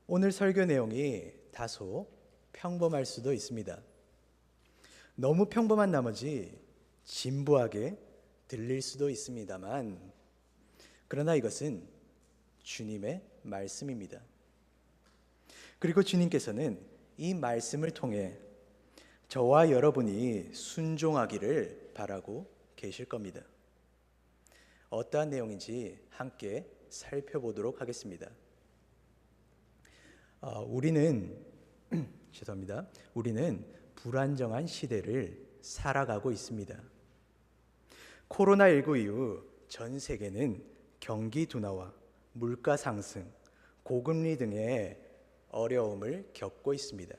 오늘 설교 내용이 다소 평범할 수도 있습니다. 너무 평범한 나머지 진부하게 들릴 수도 있습니다만, 그러나 이것은 주님의 말씀입니다. 그리고 주님께서는 이 말씀을 통해 저와 여러분이 순종하기를 바라고 계실 겁니다. 어떠한 내용인지 함께 살펴보도록 하겠습니다. 우리는 우리는 불안정한 시대를 살아가고 있습니다. 코로나19 이후 전 세계는 경기 둔화와 물가 상승, 고금리 등의 어려움을 겪고 있습니다.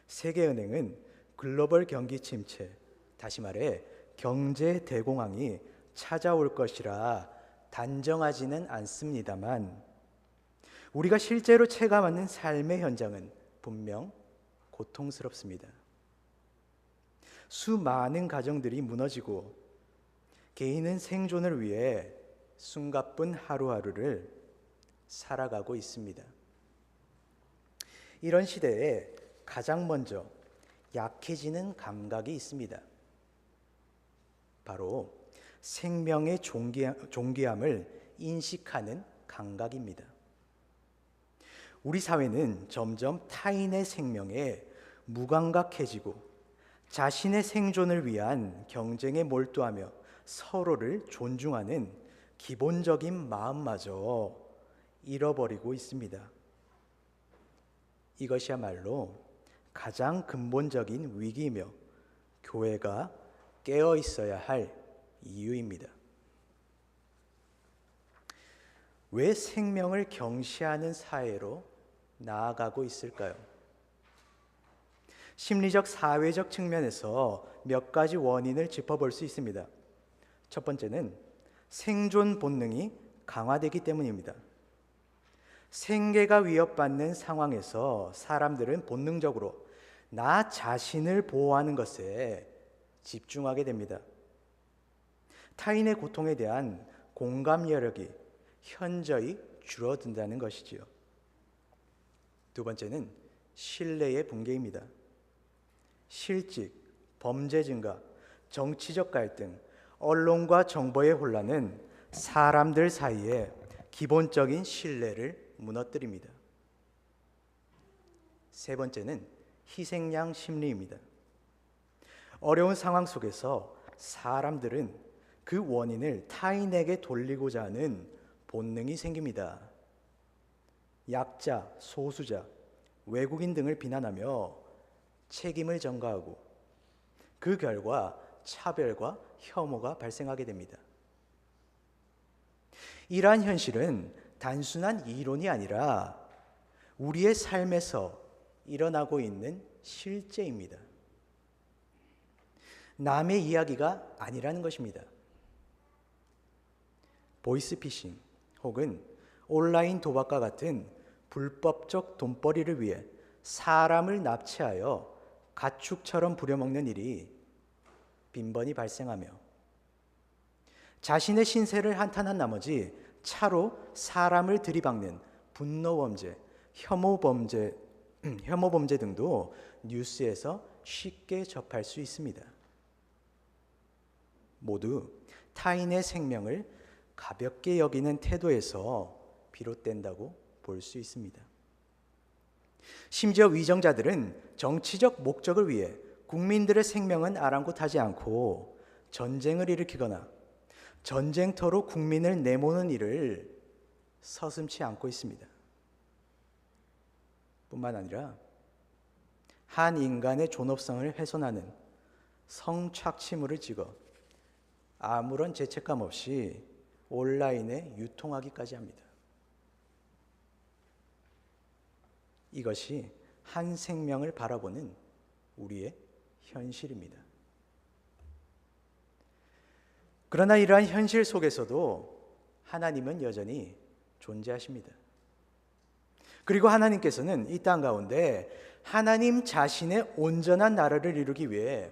세계은행은 글로벌 경기 침체, 다시 말해 경제 대공황이 찾아올 것이라 단정하지는 않습니다만, 우리가 실제로 체감하는 삶의 현장은 분명 고통스럽습니다. 수많은 가정들이 무너지고 개인은 생존을 위해 숨가쁜 하루하루를 살아가고 있습니다. 이런 시대에 가장 먼저 약해지는 감각이 있습니다. 바로 생명의 존귀함을 인식하는 감각입니다. 우리 사회는 점점 타인의 생명에 무감각해지고 자신의 생존을 위한 경쟁에 몰두하며 서로를 존중하는 기본적인 마음마저 잃어버리고 있습니다. 이것이야말로 가장 근본적인 위기이며 교회가 깨어 있어야 할 이유입니다. 왜 생명을 경시하는 사회로 나아가고 있을까요? 심리적, 사회적 측면에서 몇 가지 원인을 짚어볼 수 있습니다. 첫 번째는 생존 본능이 강화되기 때문입니다. 생계가 위협받는 상황에서 사람들은 본능적으로 나 자신을 보호하는 것에 집중하게 됩니다. 타인의 고통에 대한 공감 여력이 현저히 줄어든다는 것이지요. 두 번째는 신뢰의 붕괴입니다. 실직, 범죄 증가, 정치적 갈등, 언론과 정보의 혼란은 사람들 사이에 기본적인 신뢰를 무너뜨립니다. 세 번째는 희생양 심리입니다. 어려운 상황 속에서 사람들은 그 원인을 타인에게 돌리고자 하는 본능이 생깁니다. 약자, 소수자, 외국인 등을 비난하며 책임을 전가하고 그 결과 차별과 혐오가 발생하게 됩니다. 이러한 현실은 단순한 이론이 아니라 우리의 삶에서 일어나고 있는 실제입니다. 남의 이야기가 아니라는 것입니다. 보이스피싱 혹은 온라인 도박과 같은 불법적 돈벌이를 위해 사람을 납치하여 가축처럼 부려먹는 일이 빈번히 발생하며 자신의 신세를 한탄한 나머지 차로 사람을 들이박는 분노범죄, 혐오범죄 등도 뉴스에서 쉽게 접할 수 있습니다. 모두 타인의 생명을 가볍게 여기는 태도에서 비롯된다고 볼 수 있습니다. 심지어 위정자들은 정치적 목적을 위해 국민들의 생명은 아랑곳하지 않고 전쟁을 일으키거나 전쟁터로 국민을 내모는 일을 서슴지 않고 있습니다. 뿐만 아니라 한 인간의 존엄성을 훼손하는 성착취물을 찍어 아무런 죄책감 없이 온라인에 유통하기까지 합니다. 이것이 한 생명을 바라보는 우리의 현실입니다. 그러나 이러한 현실 속에서도 하나님은 여전히 존재하십니다. 그리고 하나님께서는 이 땅 가운데 하나님 자신의 온전한 나라를 이루기 위해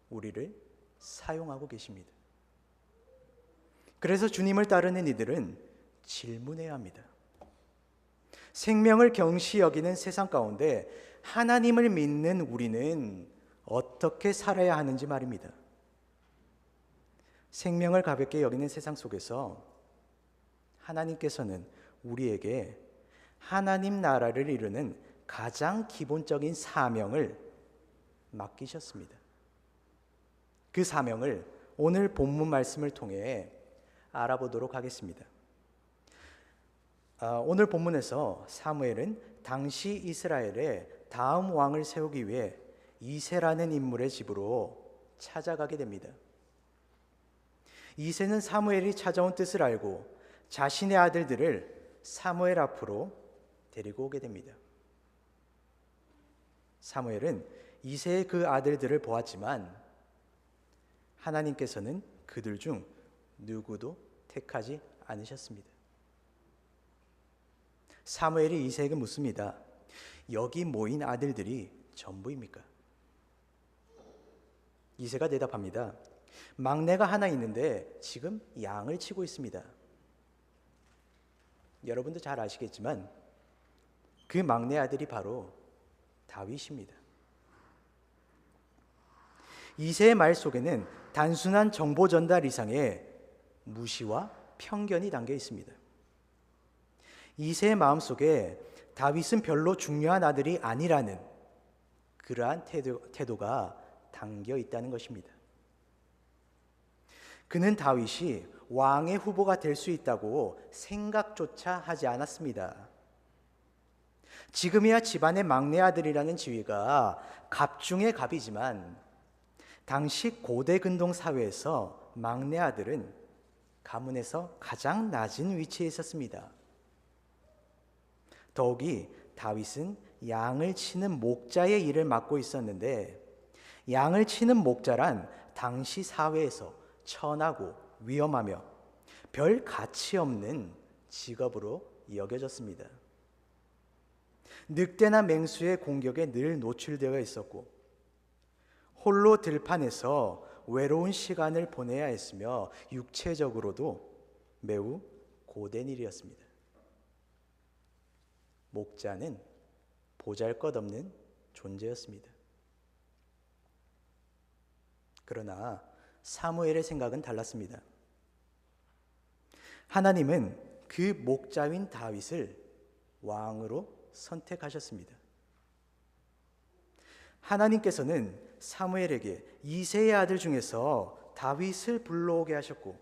우리를 사용하고 계십니다. 그래서 주님을 따르는 이들은 질문해야 합니다. 생명을 경시 여기는 세상 가운데 하나님을 믿는 우리는 어떻게 살아야 하는지 말입니다. 생명을 가볍게 여기는 세상 속에서 하나님께서는 우리에게 하나님 나라를 이루는 가장 기본적인 사명을 맡기셨습니다. 그 사명을 오늘 본문 말씀을 통해 알아보도록 하겠습니다. 오늘 본문에서 사무엘은 당시 이스라엘의 다음 왕을 세우기 위해 이새라는 인물의 집으로 찾아가게 됩니다. 이새는 사무엘이 찾아온 뜻을 알고 자신의 아들들을 사무엘 앞으로 데리고 오게 됩니다. 사무엘은 이새의 그 아들들을 보았지만 하나님께서는 그들 중 누구도 택하지 않으셨습니다. 사무엘이 이새에게 묻습니다. 여기 모인 아들들이 전부입니까? 이새가 대답합니다. 막내가 하나 있는데 지금 양을 치고 있습니다. 여러분도 잘 아시겠지만 그 막내 아들이 바로 다윗입니다. 이새의 말 속에는 단순한 정보 전달 이상의 무시와 편견이 담겨 있습니다. 이새의 마음속에 다윗은 별로 중요한 아들이 아니라는 그러한 태도가 담겨 있다는 것입니다. 그는 다윗이 왕의 후보가 될 수 있다고 생각조차 하지 않았습니다. 지금이야 집안의 막내 아들이라는 지위가 갑 중의 갑이지만 당시 고대 근동 사회에서 막내 아들은 가문에서 가장 낮은 위치에 있었습니다. 더욱이 다윗은 양을 치는 목자의 일을 맡고 있었는데 양을 치는 목자란 당시 사회에서 천하고 위험하며 별 가치 없는 직업으로 여겨졌습니다. 늑대나 맹수의 공격에 늘 노출되어 있었고 홀로 들판에서 외로운 시간을 보내야 했으며 육체적으로도 매우 고된 일이었습니다. 목자는 보잘것없는 존재였습니다. 그러나 사무엘의 생각은 달랐습니다. 하나님은 그 목자인 다윗을 왕으로 선택하셨습니다. 하나님께서는 사무엘에게 이새의 아들 중에서 다윗을 불러오게 하셨고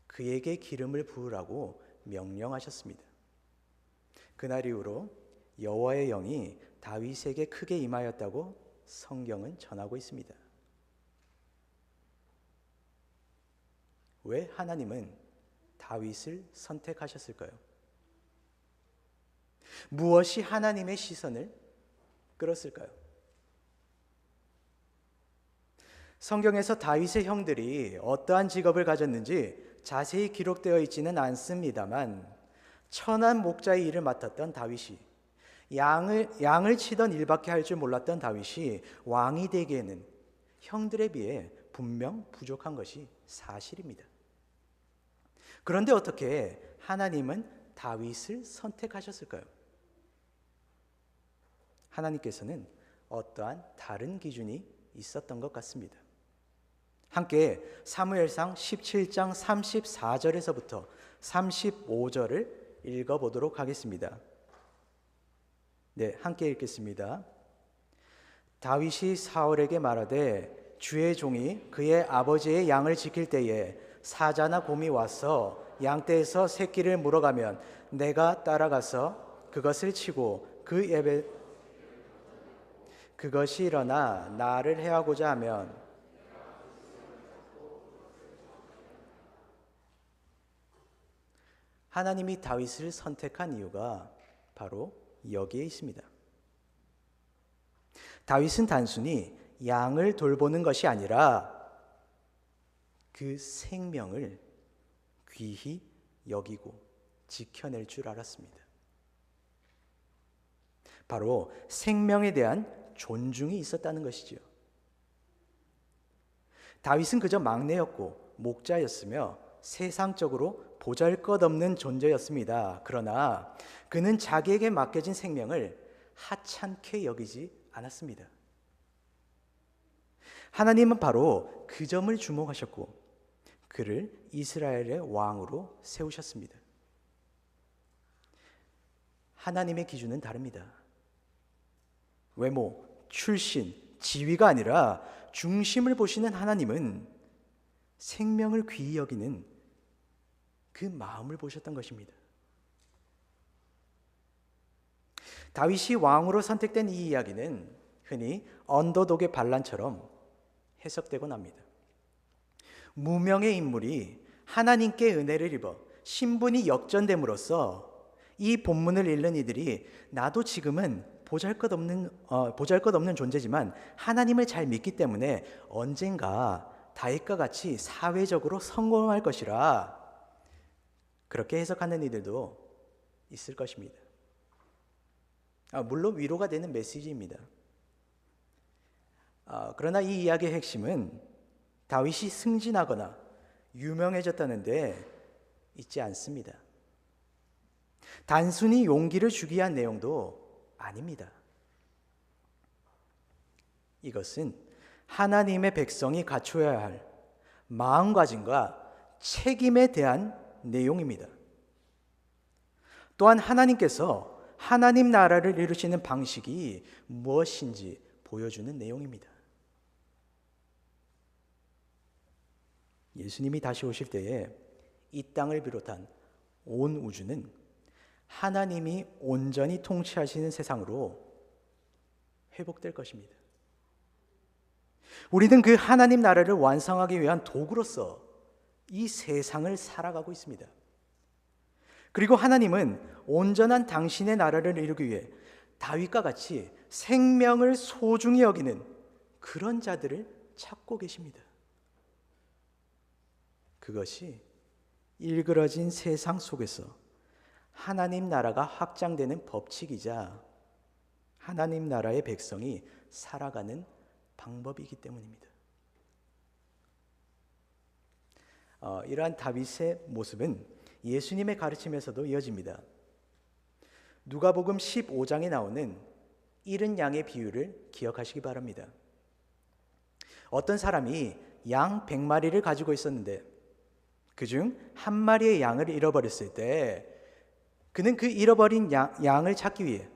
그에게 기름을 부으라고 명령하셨습니다. 그날 이후로 여호와의 영이 다윗에게 크게 임하였다고 성경은 전하고 있습니다. 왜 하나님은 다윗을 선택하셨을까요? 무엇이 하나님의 시선을 끌었을까요? 성경에서 다윗의 형들이 어떠한 직업을 가졌는지 자세히 기록되어 있지는 않습니다만 천한 목자의 일을 맡았던 다윗이 양을 치던 일밖에 할 줄 몰랐던 다윗이 왕이 되기에는 형들에 비해 분명 부족한 것이 사실입니다. 그런데 어떻게 하나님은 다윗을 선택하셨을까요? 하나님께서는 어떠한 다른 기준이 있었던 것 같습니다. 함께 사무엘상 17장 34절에서부터 35절을 읽어보도록 하겠습니다. 네, 함께 읽겠습니다. 다윗이 사울에게 말하되 주의 종이 그의 아버지의 양을 지킬 때에 사자나 곰이 와서 양떼에서 새끼를 물어가면 내가 따라가서 그것을 치고 그것이 일어나 나를 해하고자 하면 하나님이 다윗을 선택한 이유가 바로 여기에 있습니다. 다윗은 단순히 양을 돌보는 것이 아니라 그 생명을 귀히 여기고 지켜낼 줄 알았습니다. 바로 생명에 대한 존중이 있었다는 것이지요. 다윗은 그저 막내였고 목자였으며 세상적으로 보잘것없는 존재였습니다. 그러나 그는 자기에게 맡겨진 생명을 하찮게 여기지 않았습니다. 하나님은 바로 그 점을 주목하셨고 그를 이스라엘의 왕으로 세우셨습니다. 하나님의 기준은 다릅니다. 외모, 출신, 지위가 아니라 중심을 보시는 하나님은 생명을 귀히 여기는 그 마음을 보셨던 것입니다. 다윗이 왕으로 선택된 이 이야기는 흔히 언더독의 반란처럼 해석되곤 합니다. 무명의 인물이 하나님께 은혜를 입어 신분이 역전됨으로써 이 본문을 읽는 이들이 나도 지금은 보잘것없는 존재지만 하나님을 잘 믿기 때문에 언젠가 다윗과 같이 사회적으로 성공할 것이라 그렇게 해석하는 이들도 있을 것입니다. 물론 위로가 되는 메시지입니다. 그러나 이 이야기의 핵심은 다윗이 승진하거나 유명해졌다는 데 있지 않습니다. 단순히 용기를 주기 위한 내용도 아닙니다. 이것은 하나님의 백성이 갖춰야 할 마음가짐과 책임에 대한 내용입니다. 또한 하나님께서 하나님 나라를 이루시는 방식이 무엇인지 보여주는 내용입니다. 예수님이 다시 오실 때에 이 땅을 비롯한 온 우주는 하나님이 온전히 통치하시는 세상으로 회복될 것입니다. 우리는 그 하나님 나라를 완성하기 위한 도구로서 이 세상을 살아가고 있습니다. 그리고 하나님은 온전한 당신의 나라를 이루기 위해 다윗과 같이 생명을 소중히 여기는 그런 자들을 찾고 계십니다. 그것이 일그러진 세상 속에서 하나님 나라가 확장되는 법칙이자 하나님 나라의 백성이 살아가는 방법이기 때문입니다. 이러한 다윗의 모습은 예수님의 가르침에서도 이어집니다. 누가복음 15장에 나오는 잃은 양의 비유를 기억하시기 바랍니다. 어떤 사람이 양 100마리를 가지고 있었는데 그중 한 마리의 양을 잃어버렸을 때 그는 그 잃어버린 양을 찾기 위해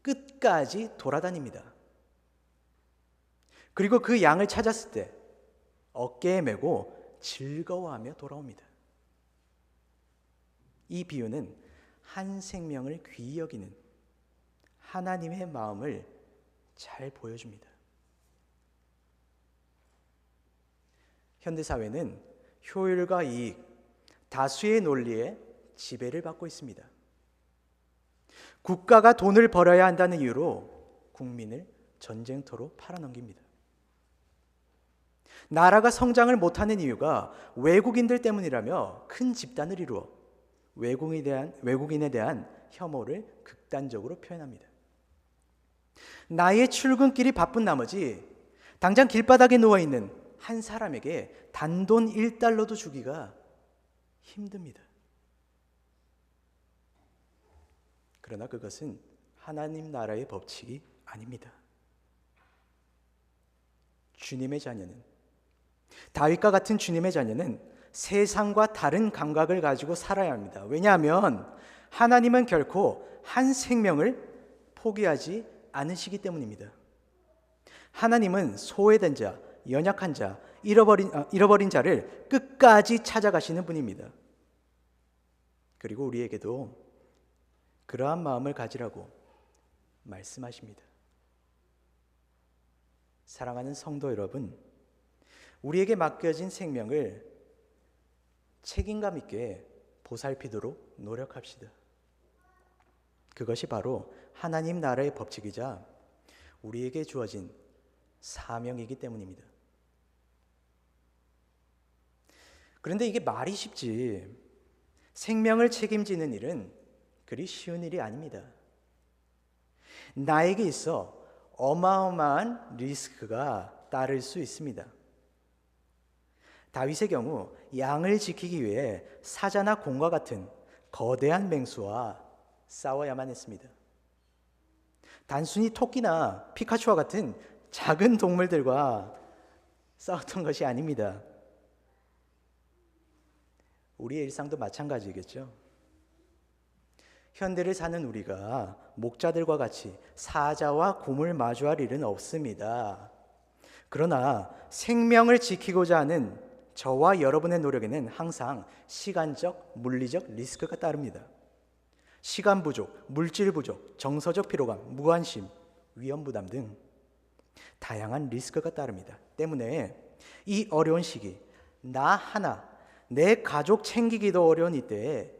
끝까지 돌아다닙니다. 그리고 그 양을 찾았을 때 어깨에 메고 즐거워하며 돌아옵니다. 이 비유는 한 생명을 귀히 여기는 하나님의 마음을 잘 보여줍니다. 현대사회는 효율과 이익, 다수의 논리에 지배를 받고 있습니다. 국가가 돈을 벌어야 한다는 이유로 국민을 전쟁터로 팔아넘깁니다. 나라가 성장을 못하는 이유가 외국인들 때문이라며 큰 집단을 이루어 외국인에 대한 혐오를 극단적으로 표현합니다. 나의 출근길이 바쁜 나머지 당장 길바닥에 누워있는 한 사람에게 단돈 1달러도 주기가 힘듭니다. 그러나 그것은 하나님 나라의 법칙이 아닙니다. 주님의 자녀는, 다윗과 같은 주님의 자녀는 세상과 다른 감각을 가지고 살아야 합니다. 왜냐하면 하나님은 결코 한 생명을 포기하지 않으시기 때문입니다. 하나님은 소외된 자, 연약한 자, 잃어버린 자를 끝까지 찾아가시는 분입니다. 그리고 우리에게도 그러한 마음을 가지라고 말씀하십니다. 사랑하는 성도 여러분, 우리에게 맡겨진 생명을 책임감 있게 보살피도록 노력합시다. 그것이 바로 하나님 나라의 법칙이자 우리에게 주어진 사명이기 때문입니다. 그런데 이게 말이 쉽지 생명을 책임지는 일은 그리 쉬운 일이 아닙니다. 나에게 있어 어마어마한 리스크가 따를 수 있습니다. 다윗의 경우 양을 지키기 위해 사자나 곰과 같은 거대한 맹수와 싸워야만 했습니다. 단순히 토끼나 피카츄와 같은 작은 동물들과 싸웠던 것이 아닙니다. 우리의 일상도 마찬가지겠죠. 현대를 사는 우리가 목자들과 같이 사자와 곰을 마주할 일은 없습니다. 그러나 생명을 지키고자 하는 저와 여러분의 노력에는 항상 시간적, 물리적 리스크가 따릅니다. 시간 부족, 물질 부족, 정서적 피로감, 무관심, 위험 부담 등 다양한 리스크가 따릅니다. 때문에 이 어려운 시기, 나 하나, 내 가족 챙기기도 어려운 이때에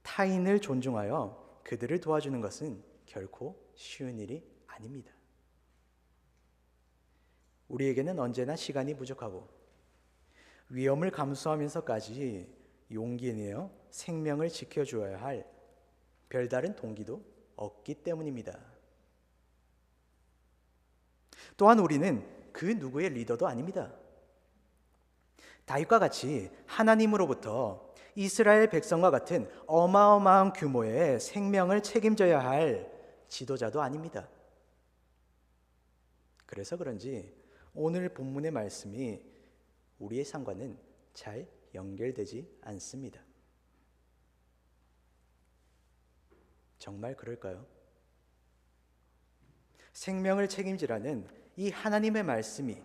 타인을 존중하여 그들을 도와주는 것은 결코 쉬운 일이 아닙니다. 우리에게는 언제나 시간이 부족하고 위험을 감수하면서까지 용기 내어 생명을 지켜줘야 할 별다른 동기도 없기 때문입니다. 또한 우리는 그 누구의 리더도 아닙니다. 다윗과 같이 하나님으로부터 이스라엘 백성과 같은 어마어마한 규모의 생명을 책임져야 할 지도자도 아닙니다. 그래서 그런지 오늘 본문의 말씀이 우리의 삶과는 잘 연결되지 않습니다. 정말 그럴까요? 생명을 책임지라는 이 하나님의 말씀이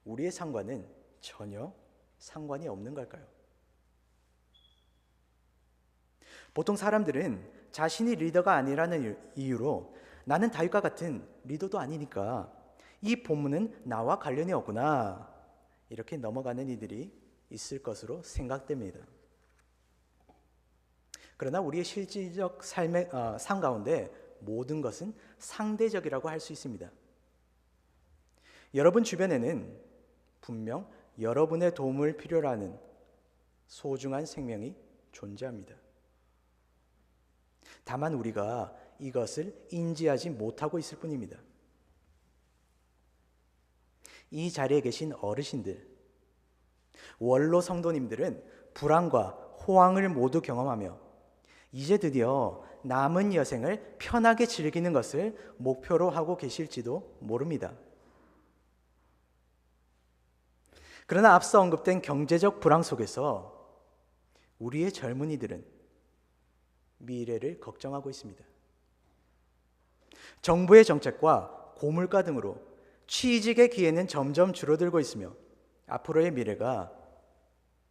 우리의 삶과는 전혀 상관이 없는 걸까요? 보통 사람들은 자신이 리더가 아니라는 이유로 나는 다윗과 같은 리더도 아니니까 이 본문은 나와 관련이 없구나 이렇게 넘어가는 이들이 있을 것으로 생각됩니다. 그러나 우리의 실질적 삶 가운데 모든 것은 상대적이라고 할 수 있습니다. 여러분 주변에는 분명 여러분의 도움을 필요로 하는 소중한 생명이 존재합니다. 다만 우리가 이것을 인지하지 못하고 있을 뿐입니다. 이 자리에 계신 어르신들, 원로 성도님들은 불안과 호황을 모두 경험하며 이제 드디어 남은 여생을 편하게 즐기는 것을 목표로 하고 계실지도 모릅니다. 그러나 앞서 언급된 경제적 불황 속에서 우리의 젊은이들은 미래를 걱정하고 있습니다. 정부의 정책과 고물가 등으로 취직의 기회는 점점 줄어들고 있으며 앞으로의 미래가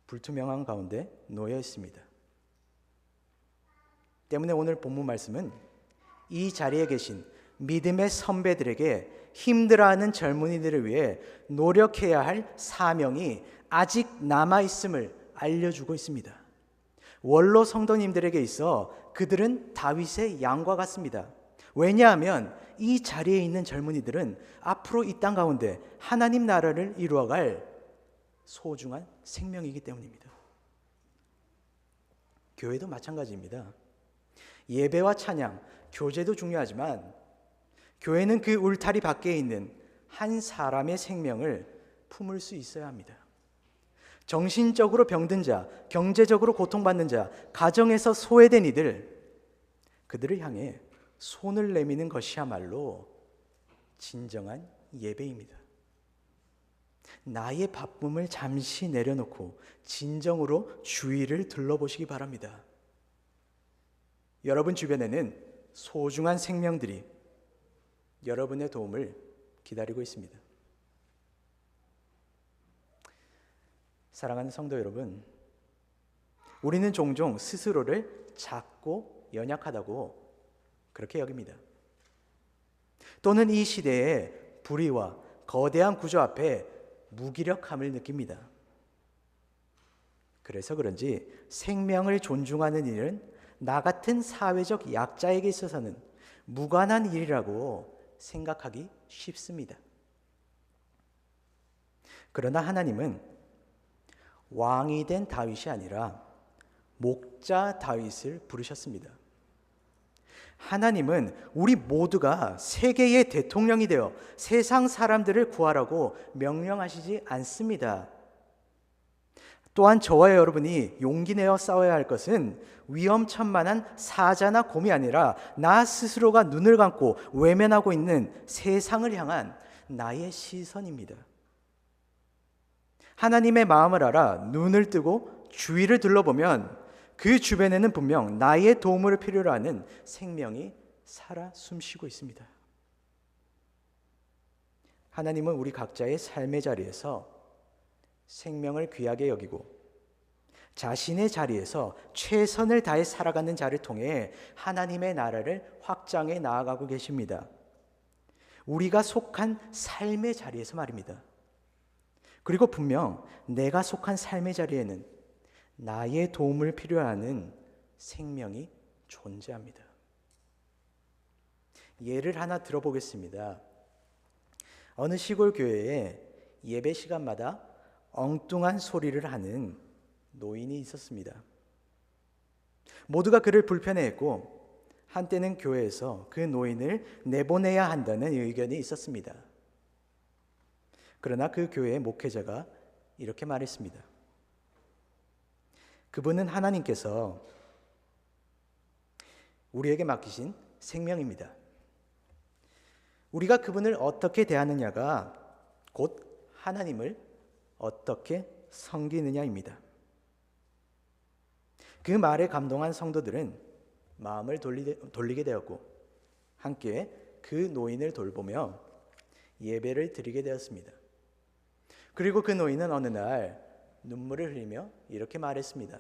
불투명한 가운데 놓여 있습니다. 때문에 오늘 본문 말씀은 이 자리에 계신 믿음의 선배들에게 힘들어하는 젊은이들을 위해 노력해야 할 사명이 아직 남아있음을 알려주고 있습니다. 원로 성도님들에게 있어 그들은 다윗의 양과 같습니다. 왜냐하면 이 자리에 있는 젊은이들은 앞으로 이 땅 가운데 하나님 나라를 이루어갈 소중한 생명이기 때문입니다. 교회도 마찬가지입니다. 예배와 찬양, 교제도 중요하지만 교회는 그 울타리 밖에 있는 한 사람의 생명을 품을 수 있어야 합니다. 정신적으로 병든 자, 경제적으로 고통받는 자, 가정에서 소외된 이들, 그들을 향해 손을 내미는 것이야말로 진정한 예배입니다. 나의 바쁨을 잠시 내려놓고 진정으로 주위를 둘러보시기 바랍니다. 여러분 주변에는 소중한 생명들이 여러분의 도움을 기다리고 있습니다. 사랑하는 성도 여러분, 우리는 종종 스스로를 작고 연약하다고 그렇게 여깁니다. 또는 이 시대의 불의와 거대한 구조 앞에 무기력함을 느낍니다. 그래서 그런지 생명을 존중하는 일은 나 같은 사회적 약자에게 있어서는 무관한 일이라고 생각하기 쉽습니다. 그러나 하나님은 왕이 된 다윗이 아니라 목자 다윗을 부르셨습니다. 하나님은 우리 모두가 세계의 대통령이 되어 세상 사람들을 구하라고 명령하시지 않습니다. 또한 저와 여러분이 용기 내어 싸워야 할 것은 위험천만한 사자나 곰이 아니라 나 스스로가 눈을 감고 외면하고 있는 세상을 향한 나의 시선입니다. 하나님의 마음을 알아 눈을 뜨고 주위를 둘러보면 그 주변에는 분명 나의 도움을 필요로 하는 생명이 살아 숨쉬고 있습니다. 하나님은 우리 각자의 삶의 자리에서 생명을 귀하게 여기고 자신의 자리에서 최선을 다해 살아가는 자를 통해 하나님의 나라를 확장해 나아가고 계십니다. 우리가 속한 삶의 자리에서 말입니다. 그리고 분명 내가 속한 삶의 자리에는 나의 도움을 필요하는 생명이 존재합니다. 예를 하나 들어보겠습니다. 어느 시골 교회에 예배 시간마다 엉뚱한 소리를 하는 노인이 있었습니다. 모두가 그를 불편해했고 한때는 교회에서 그 노인을 내보내야 한다는 의견이 있었습니다. 그러나 그 교회의 목회자가 이렇게 말했습니다. 그분은 하나님께서 우리에게 맡기신 생명입니다. 우리가 그분을 어떻게 대하느냐가 곧 하나님을 어떻게 섬기느냐입니다. 그 말에 감동한 성도들은 마음을 돌리게 되었고 함께 그 노인을 돌보며 예배를 드리게 되었습니다. 그리고 그 노인은 어느 날 눈물을 흘리며 이렇게 말했습니다.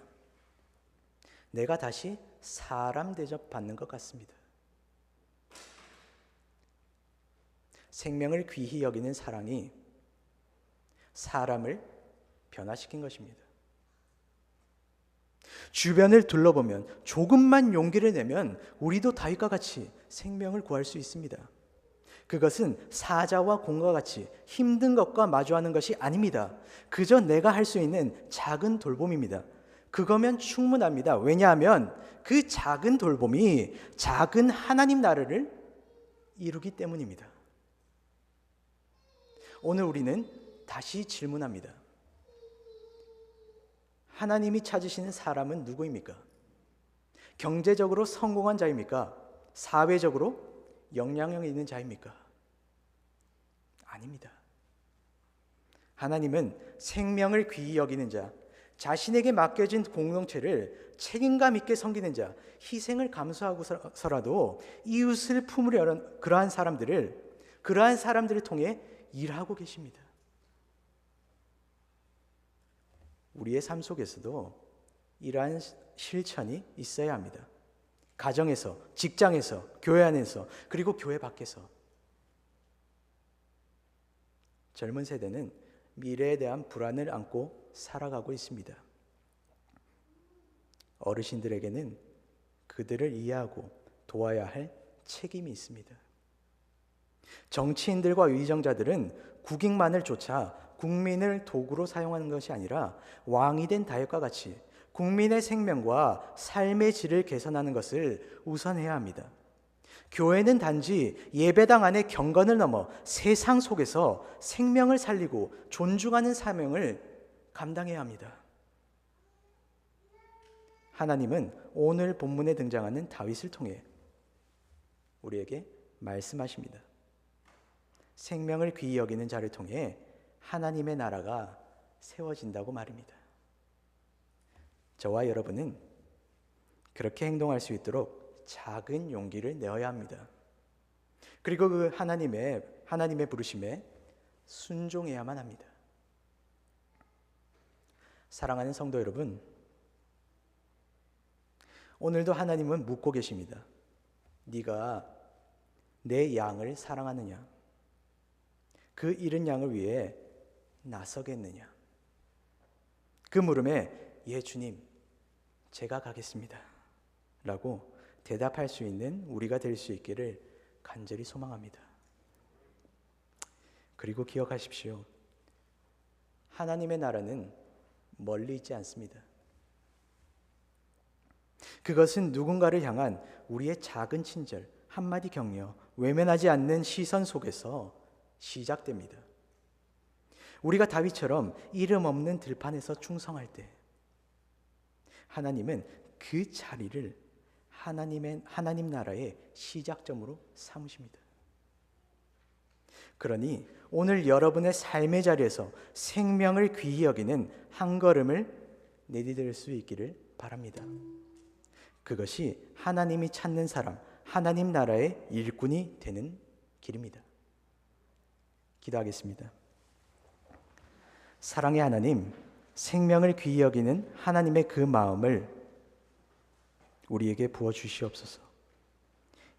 내가 다시 사람 대접받는 것 같습니다. 생명을 귀히 여기는 사랑이 사람을 변화시킨 것입니다. 주변을 둘러보면 조금만 용기를 내면 우리도 다윗과 같이 생명을 구할 수 있습니다. 그것은 사자와 곰과 같이 힘든 것과 마주하는 것이 아닙니다. 그저 내가 할 수 있는 작은 돌봄입니다. 그거면 충분합니다. 왜냐하면 그 작은 돌봄이 작은 하나님 나라를 이루기 때문입니다. 오늘 우리는 다시 질문합니다. 하나님이 찾으시는 사람은 누구입니까? 경제적으로 성공한 자입니까? 사회적으로 영향력 있는 자입니까? 아닙니다. 하나님은 생명을 귀히 여기는 자, 자신에게 맡겨진 공동체를 책임감 있게 섬기는 자, 희생을 감수하고서라도 이웃을 품으려는 그러한 사람들을 통해 일하고 계십니다. 우리의 삶 속에서도 이러한 실천이 있어야 합니다. 가정에서, 직장에서, 교회 안에서, 그리고 교회 밖에서. 젊은 세대는 미래에 대한 불안을 안고 살아가고 있습니다. 어르신들에게는 그들을 이해하고 도와야 할 책임이 있습니다. 정치인들과 위정자들은 국익만을 쫓아 국민을 도구로 사용하는 것이 아니라 왕이 된 다윗과 같이 국민의 생명과 삶의 질을 개선하는 것을 우선해야 합니다. 교회는 단지 예배당 안의 경건을 넘어 세상 속에서 생명을 살리고 존중하는 사명을 감당해야 합니다. 하나님은 오늘 본문에 등장하는 다윗을 통해 우리에게 말씀하십니다. 생명을 귀히 여기는 자를 통해 하나님의 나라가 세워진다고 말입니다. 저와 여러분은 그렇게 행동할 수 있도록 작은 용기를 내어야 합니다. 그리고 그 하나님의 부르심에 순종해야만 합니다. 사랑하는 성도 여러분, 오늘도 하나님은 묻고 계십니다. 네가 내 양을 사랑하느냐? 그 잃은 양을 위해 나서겠느냐? 그 물음에 예 주님, 제가 가겠습니다 라고 대답할 수 있는 우리가 될 수 있기를 간절히 소망합니다. 그리고 기억하십시오. 하나님의 나라는 멀리 있지 않습니다. 그것은 누군가를 향한 우리의 작은 친절, 한마디 격려, 외면하지 않는 시선 속에서 시작됩니다. 우리가 다윗처럼 이름 없는 들판에서 충성할 때 하나님은 그 자리를 하나님 나라의 시작점으로 삼으십니다. 그러니 오늘 여러분의 삶의 자리에서 생명을 귀히 여기는 한 걸음을 내디딜 수 있기를 바랍니다. 그것이 하나님이 찾는 사람, 하나님 나라의 일꾼이 되는 길입니다. 기도하겠습니다. 사랑의 하나님, 생명을 귀히 여기는 하나님의 그 마음을 우리에게 부어주시옵소서.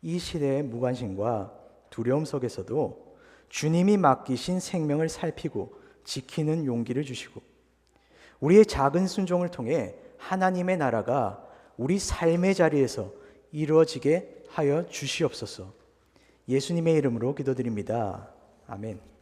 이 시대의 무관심과 두려움 속에서도 주님이 맡기신 생명을 살피고 지키는 용기를 주시고 우리의 작은 순종을 통해 하나님의 나라가 우리 삶의 자리에서 이루어지게 하여 주시옵소서. 예수님의 이름으로 기도드립니다. 아멘.